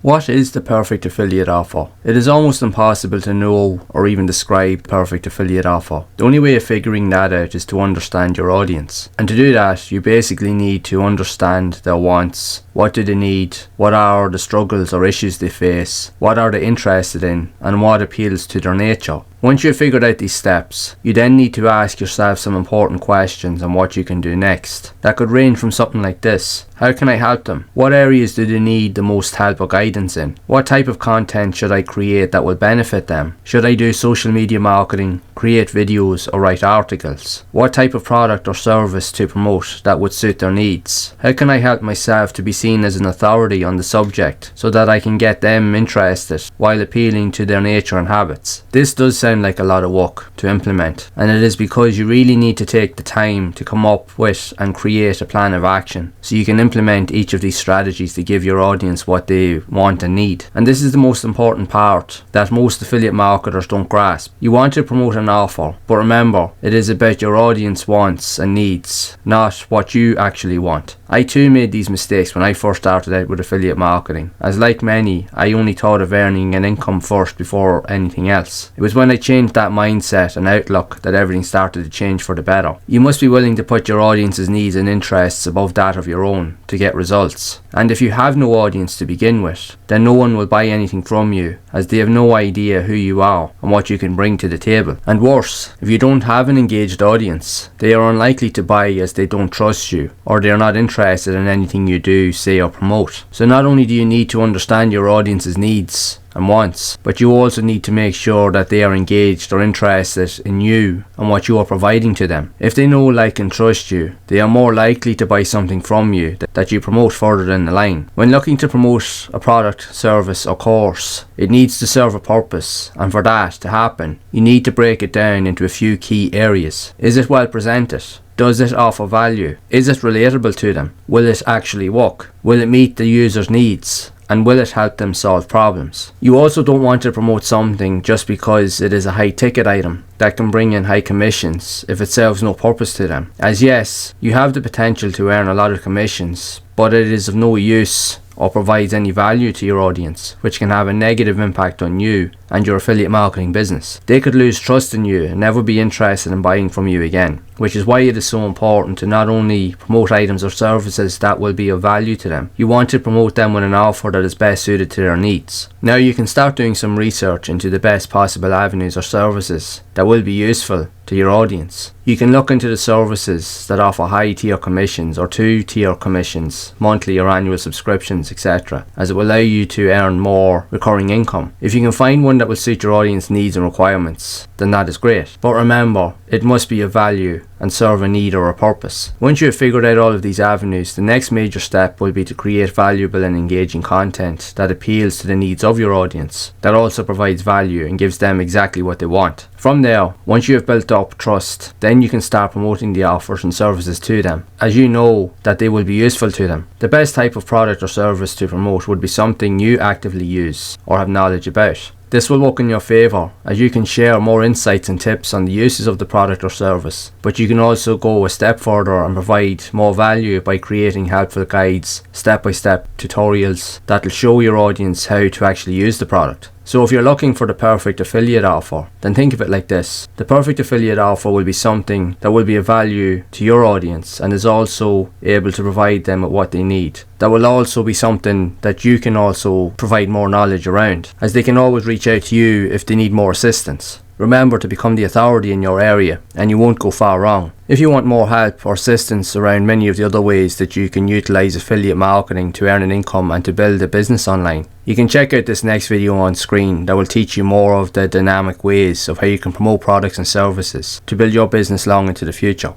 What is the perfect affiliate offer? It is almost impossible to know or even describe the perfect affiliate offer. The only way of figuring that out is to understand your audience. And to do that, you basically need to understand their wants. What do they need? What are the struggles or issues they face? What are they interested in? And what appeals to their nature? Once you've figured out these steps, you then need to ask yourself some important questions on what you can do next. That could range from something like this. How can I help them? What areas do they need the most help or guidance in? What type of content should I create that will benefit them? Should I do social media marketing, create videos, or write articles? What type of product or service to promote that would suit their needs? How can I help myself to be seen as an authority on the subject so that I can get them interested while appealing to their nature and habits? This does sound like a lot of work to implement, and it is because you really need to take the time to come up with and create a plan of action so you can implement each of these strategies to give your audience what they want and need. And this is the most important part that most affiliate marketers don't grasp. You want to promote an offer, but remember, it is about your audience wants and needs, not what you actually want. I too made these mistakes when I first started out with affiliate marketing, as like many, I only thought of earning an income first before anything else. It was when I changed that mindset and outlook that everything started to change for the better. You must be willing to put your audience's needs and interests above that of your own to get results. And if you have no audience to begin with, then no one will buy anything from you, as they have no idea who you are and what you can bring to the table. And worse, if you don't have an engaged audience, they are unlikely to buy as they don't trust you, or they are not interested in anything you do, say, or promote. So not only do you need to understand your audience's needs and wants, but you also need to make sure that they are engaged or interested in you and what you are providing to them. If they know, like, and trust you, they are more likely to buy something from you that you promote further down the line. When looking to promote a product, service, or course, it needs to serve a purpose, and for that to happen, you need to break it down into a few key areas. Is it well presented? Does it offer value? Is it relatable to them? Will it actually work? Will it meet the user's needs? And will it help them solve problems? You also don't want to promote something just because it is a high ticket item that can bring in high commissions if it serves no purpose to them. As yes, you have the potential to earn a lot of commissions, but it is of no use or provides any value to your audience, which can have a negative impact on you and your affiliate marketing business. They could lose trust in you and never be interested in buying from you again, which is why it is so important to not only promote items or services that will be of value to them, you want to promote them with an offer that is best suited to their needs. Now you can start doing some research into the best possible avenues or services that will be useful to your audience. You can look into the services that offer high tier commissions or 2-tier commissions, monthly or annual subscriptions, etc., as it will allow you to earn more recurring income. If you can find one that will suit your audience needs and requirements, then that is great. But remember, it must be of value and serve a need or a purpose. Once you have figured out all of these avenues, the next major step will be to create valuable and engaging content that appeals to the needs of your audience, that also provides value and gives them exactly what they want. From there, once you have built up trust, then you can start promoting the offers and services to them, as you know that they will be useful to them. The best type of product or service to promote would be something you actively use or have knowledge about. This will work in your favour, as you can share more insights and tips on the uses of the product or service, but you can also go a step further and provide more value by creating helpful guides, step-by-step tutorials that will show your audience how to actually use the product. So if you're looking for the perfect affiliate offer, then think of it like this. The perfect affiliate offer will be something that will be of value to your audience and is also able to provide them with what they need. That will also be something that you can also provide more knowledge around, as they can always reach out to you if they need more assistance. Remember to become the authority in your area and you won't go far wrong. If you want more help or assistance around many of the other ways that you can utilize affiliate marketing to earn an income and to build a business online, you can check out this next video on screen that will teach you more of the dynamic ways of how you can promote products and services to build your business long into the future.